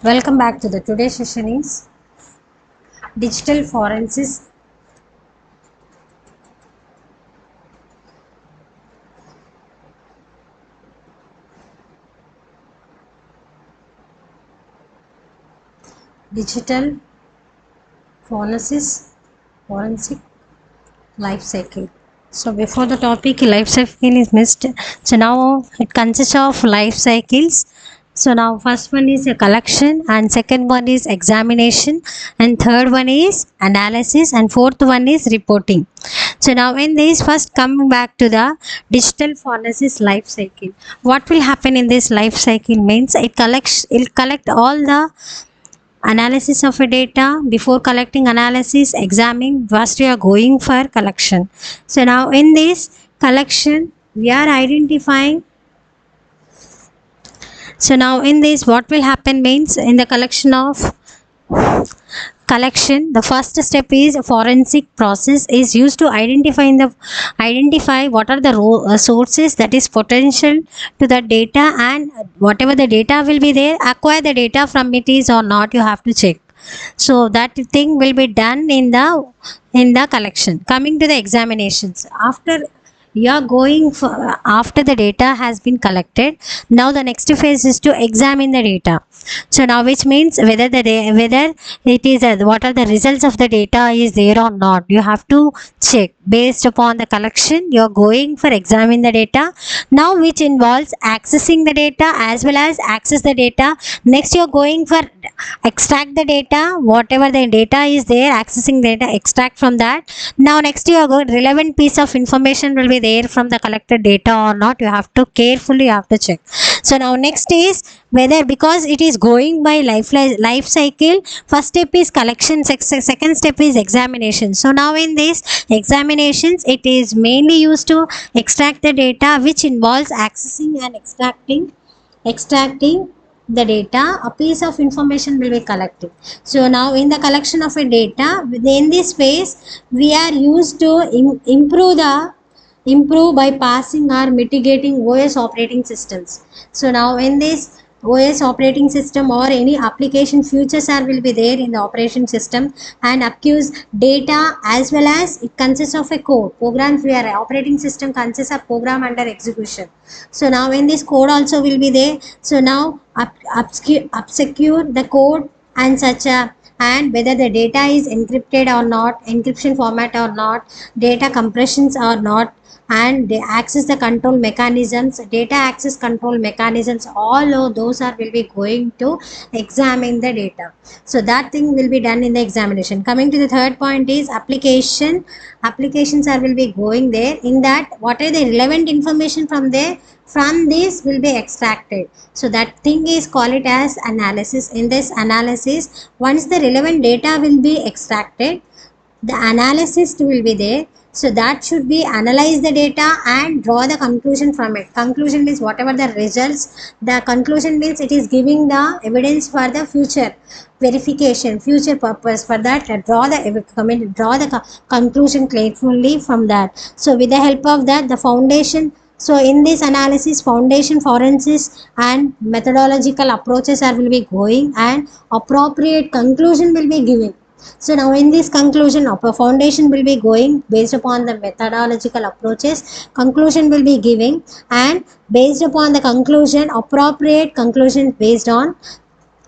Welcome back to the today's session is digital forensics. Digital forensic life cycle. So before the topic life cycle is missed. So now it consists of life cycles. So now first one is a collection and second one is examination and third one is analysis and fourth one is reporting. So now in this first coming back to the digital forensics life cycle. What will happen in this life cycle means it collect all the analysis of a data. Before collecting analysis, examining, first we are going for collection. So now in this collection we are identifying. So now in this what will happen means in the collection, the first step is forensic process is used to identify what are the sources that is potential to the data, and whatever the data will be there, acquire the data from it is or not, you have to check. So that thing will be done in the collection. Coming to the examinations, after you are going for, after the data has been collected, now the next phase is to examine the data. So now which means whether it is what are the results of the data is there or not, you have to check. Based upon the collection you are going for examine the data, now which involves accessing the data as well as access the data. Next you are going for extract the data, whatever the data is there, accessing data, extract from that. Now next you are going relevant piece of information will be there from the collected data or not, you have to carefully you have to check. So now next is whether, because it is going by life cycle, first step is collection, second step is examination. So now in this examinations it is mainly used to extract the data, which involves accessing and extracting the data. A piece of information will be collected. So now in the collection of a data, within this phase we are used to improve by passing or mitigating OS operating systems. So now in this OS operating system or any application features are will be there in the operation system and accuse data, as well as it consists of a code programs where operating system consists of program under execution. So now in this code also will be there. So now obscure the code and such a, and whether the data is encrypted or not, encryption format or not, data compressions or not, and they access the control mechanisms, data access control mechanisms, all of those are will be going to examine the data. So that thing will be done in the examination. Coming to the third point is applications are will be going there. In that, what are the relevant information from there, from this will be extracted. So that thing is call it as analysis. In this analysis, once the relevant data will be extracted, the analyst will be there. So that should be analyze the data and draw the conclusion from it. Conclusion means whatever the results, the conclusion means it is giving the evidence for the future verification, future purpose. For that draw the conclusion carefully from that. So with the help of that, the foundation, so in this analysis, foundation forensics and methodological approaches are will be going, and appropriate conclusion will be given. So now in this conclusion, a foundation will be going based upon the methodological approaches, conclusion will be giving, and based upon the conclusion, appropriate conclusion based on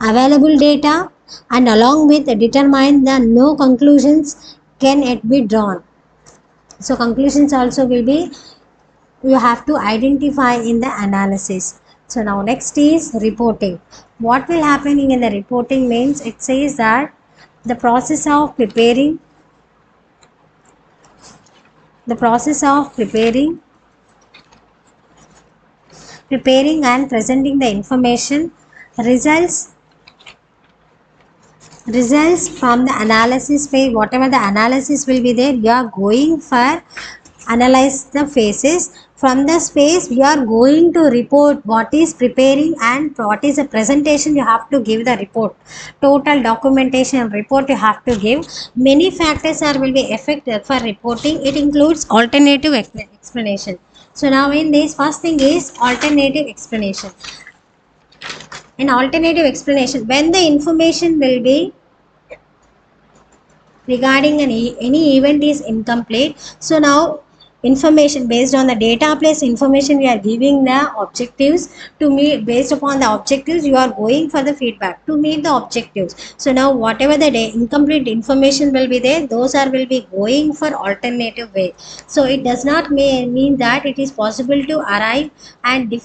available data, and along with determine the no conclusions can it be drawn. So conclusions also will be, you have to identify in the analysis. So now next is reporting. What will happen in the reporting means, it says that the process of preparing and presenting the information, results from the analysis phase. Whatever the analysis will be there, you are going for analyze the phases. From the space you are going to report what is preparing and what is the presentation, you have to give the report. Total documentation report you have to give. Many factors are will be effective for reporting. It includes alternative explanation. So now in this, first thing is alternative explanation. an alternative explanation when the information will be regarding any event is incomplete. So now information based on the data plus information we are giving the objectives to meet. Based upon the objectives you are going for the feedback to meet the objectives. So now whatever the incomplete information will be there, those are will be going for alternative way. So it does not mean that it is possible to arrive and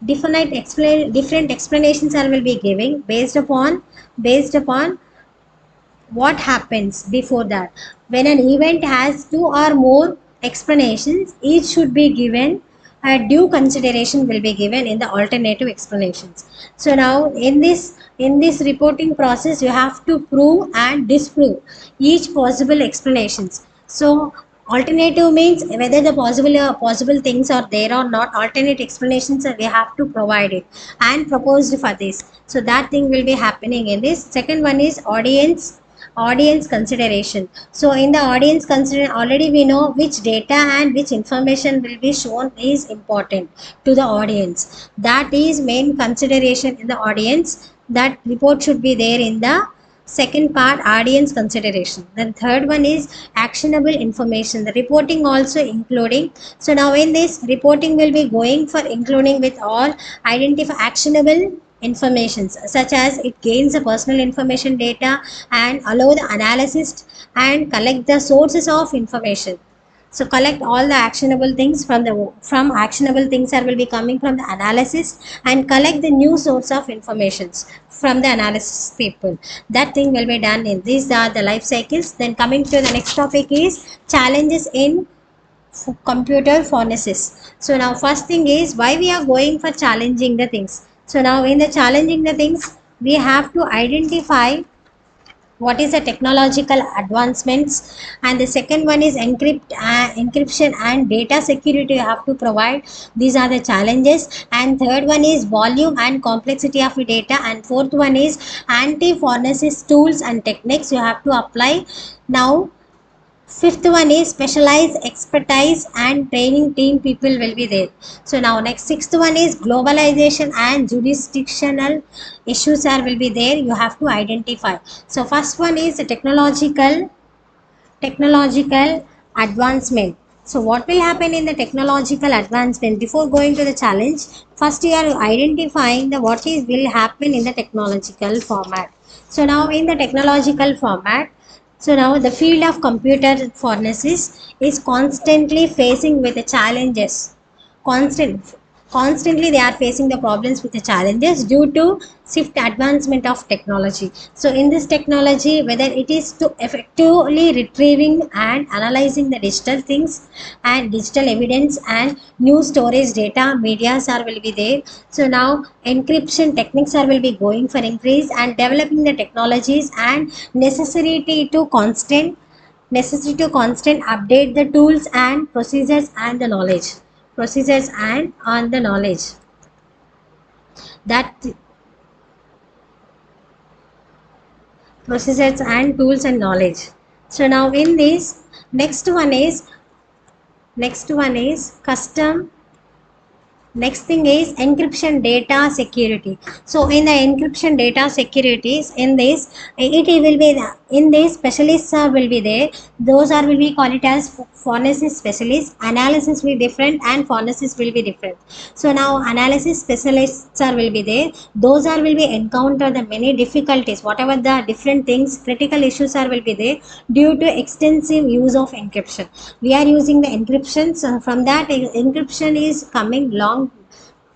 different explanations are will be giving based upon what happens before that. When an event has two or more explanations, each should be given a due consideration will be given in the alternative explanations. So now in this reporting process you have to prove and disprove each possible explanations. So alternative means whether the possible things are there or not, alternate explanations we have to provide it and proposed for this. So that thing will be happening in this. Second one is audience consideration. So in the audience consider, already we know which data and which information will be shown is important to the audience. That is main consideration in the audience. That report should be there in the second part, audience consideration. Then third one is actionable information, the reporting also including. So now in this reporting will be going for including with all identify actionable informations, such as it gains the personal information data and allow the analysis and collect the sources of information. So collect all the actionable things from actionable things are will be coming from the analysis and collect the new source of informations from the analysis people. That thing will be done in these are the life cycles. Then coming to the next topic is challenges in computer forensics. So now first thing is why we are going for challenging the things. So now in the challenging the things we have to identify what is the technological advancements, and the second one is encryption and data security you have to provide. These are the challenges. And third one is volume and complexity of the data, and fourth one is anti-forensics tools and techniques you have to apply. Now fifth one is specialized expertise and training team people will be there. So now next sixth one is globalization and jurisdictional issues are will be there, you have to identify. So first one is the technological advancement. So what will happen in the technological advancement? Before going to the challenge, first you are identifying the what is will happen in the technological format. So now in the technological format, so now the field of computer forensics is constantly facing with the challenges. Constant, Constantly they are facing the problems with the challenges due to swift advancement of technology. So in this technology, whether it is to effectively retrieving and analyzing the digital things and digital evidence and new storage data, medias are will be there. So now encryption techniques are will be going for increase and developing the technologies and necessary to constant update the tools and procedures and on the knowledge that procedures and tools and knowledge. So now in this next one is custom. Next thing is encryption data security. So in the encryption data securities, in this it will be in this specialists will be there. Those are will be called it as forensic specialists. Analysis will be different and forensics will be different. So now analysis specialists are will be there. Those are will be encounter the many difficulties, whatever the different things, critical issues are will be there due to extensive use of encryption. We are using the encryption. So from that encryption is coming long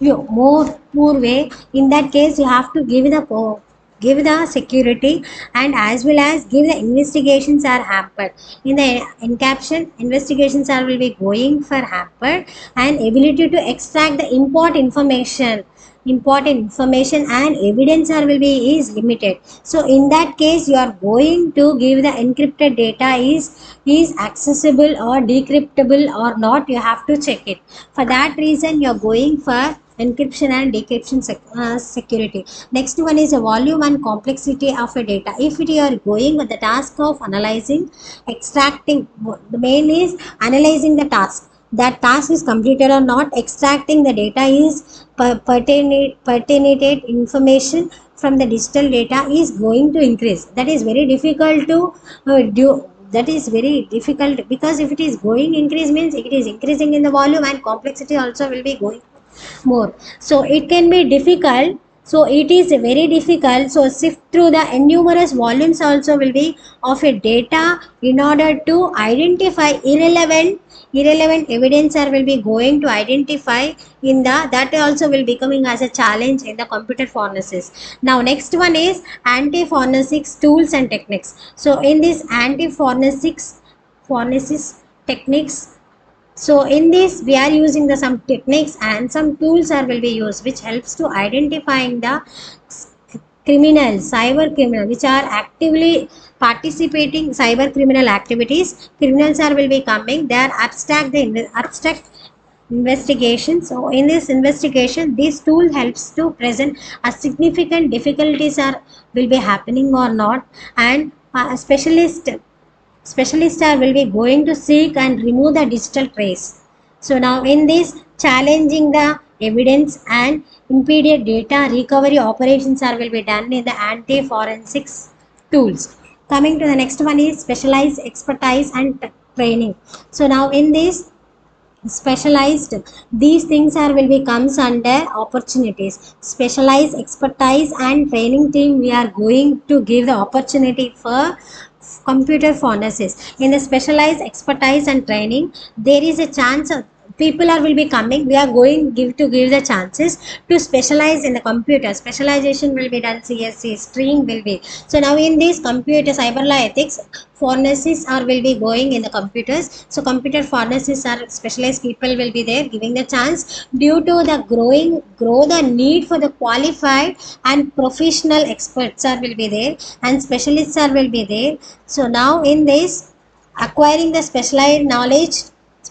more poor way. In that case you have to give the security and as well as give the investigations are hampered. In the encaption, investigations are will be going for hampered and ability to extract the important information and evidence are will be is limited. So in that case you are going to give the encrypted data is accessible or decryptable or not, you have to check it. For that reason you are going for encryption and decryption security. Next one is a volume and complexity of a data. If you are going with the task of analyzing, extracting, the main is analyzing the task. that task is completed or not. Extracting the data is pertinent information from the digital data is going to increase. That is very difficult to do. That is very difficult, because if it is going increase means it is increasing in the volume, and complexity also will be going more. So it can be difficult. So it is very difficult. So sift through the numerous volumes also will be of a data in order to identify irrelevant evidence, or will be going to identify in the, that also will becoming as a challenge in the computer forensics. Now next one is anti-forensics tools and techniques. So in this forensics techniques, so in this we are using the some techniques and some tools are will be used, which helps to identifying the criminals, cyber criminal, which are actively participating cyber criminal activities. Criminals are will be coming, they are abstract investigation. So in this investigation, this tool helps to present a significant difficulties are will be happening or not, and specialists are will be going to seek and remove the digital trace. So now in this challenging the evidence and immediate data recovery operations are will be done in the anti-forensics tools. Coming to the next one is specialized expertise and training. So now in this specialized, these things are will be comes under opportunities. Specialized expertise and training team, we are going to give the opportunity for computer forensics. In the specialized expertise and training, there is a chance of people are will be coming, we are going give the chances to specialize in the computer. Specialization will be done, CSC stream will be. So now in this computer cyber law ethics, forensics are will be going in the computers. So computer forensics are specialized people will be there giving the chance, due to the grow the need for the qualified and professional experts are will be there, and specialists are will be there. So now in this acquiring the specialized knowledge,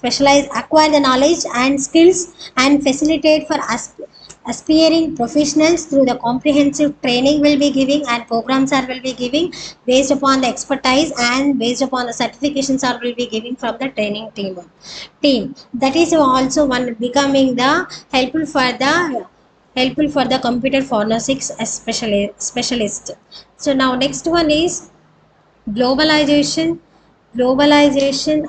acquire the knowledge and skills, and facilitate for aspiring professionals through the comprehensive training will be giving, and programs are will be giving based upon the expertise and based upon the certifications are will be giving from the training team. That is also one becoming the helpful for the computer forensics specialist. So now next one is globalization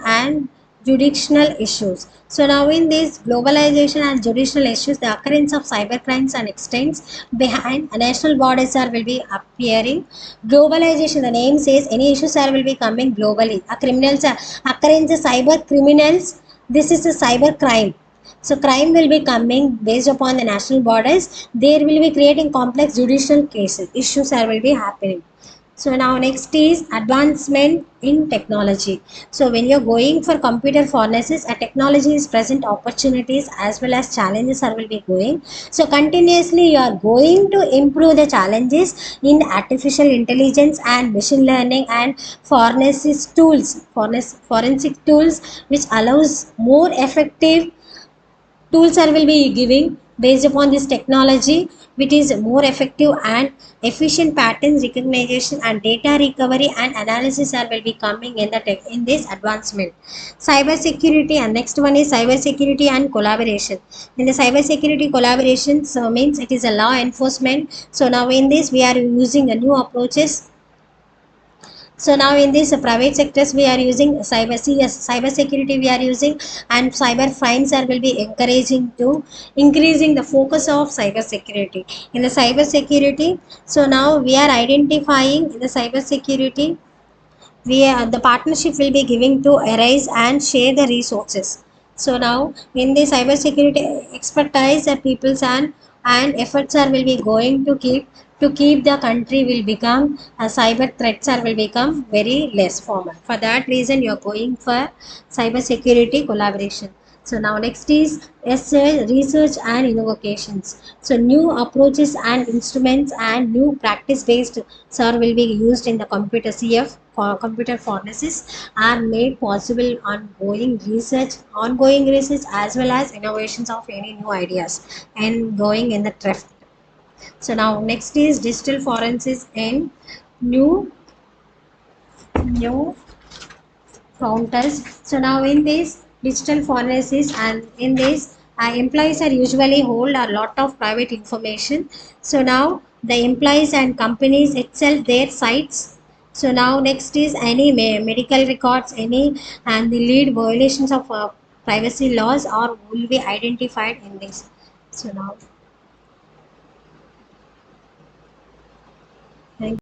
and judicial issues. So now in this globalization and judicial issues, the occurrence of cyber crimes and extends behind national borders are will be appearing. Globalization, the name says any issues are will be coming globally. A criminals are occurrence of cyber criminals, this is a cyber crime. So crime will be coming based upon the national borders. There will be creating complex judicial cases. Issues are will be happening. So now next is advancement in technology. So when you're going for computer forensics, a technology is present opportunities as well as challenges are will be going. So continuously you are going to improve the challenges in artificial intelligence and machine learning and forensic tools, which allows more effective tools are will be giving based upon this technology, which is more effective and efficient patterns recognition and data recovery and analysis are will be coming in the in this advancement. Cyber security, and next one is cyber security and collaboration. In the cyber security collaboration, so means it is a law enforcement. So now in this we are using a new approaches. So now in this private sectors we are using cyber security we are using, and cyber crimes are will be encouraging to increasing the focus of cyber security. In the cyber security, so now we are identifying in the cyber security, the partnership will be giving to arise and share the resources. So now in the cyber security expertise that people's and efforts are will be going to keep the country will become cyber threats are will become very less formal. For that reason you are going for cyber security collaboration. So now next is research and innovations. So new approaches and instruments and new practice based SIR will be used in the computer CF for computer forensics are made possible ongoing research as well as innovations of any new ideas and going in the trend. So now next is digital forensics and new frontiers. So now in this digital forensics, and in this employees are usually hold a lot of private information. So now the employees and companies itself their sites. So now next is any medical records, any and the lead violations of privacy laws are will be identified in this. So now thank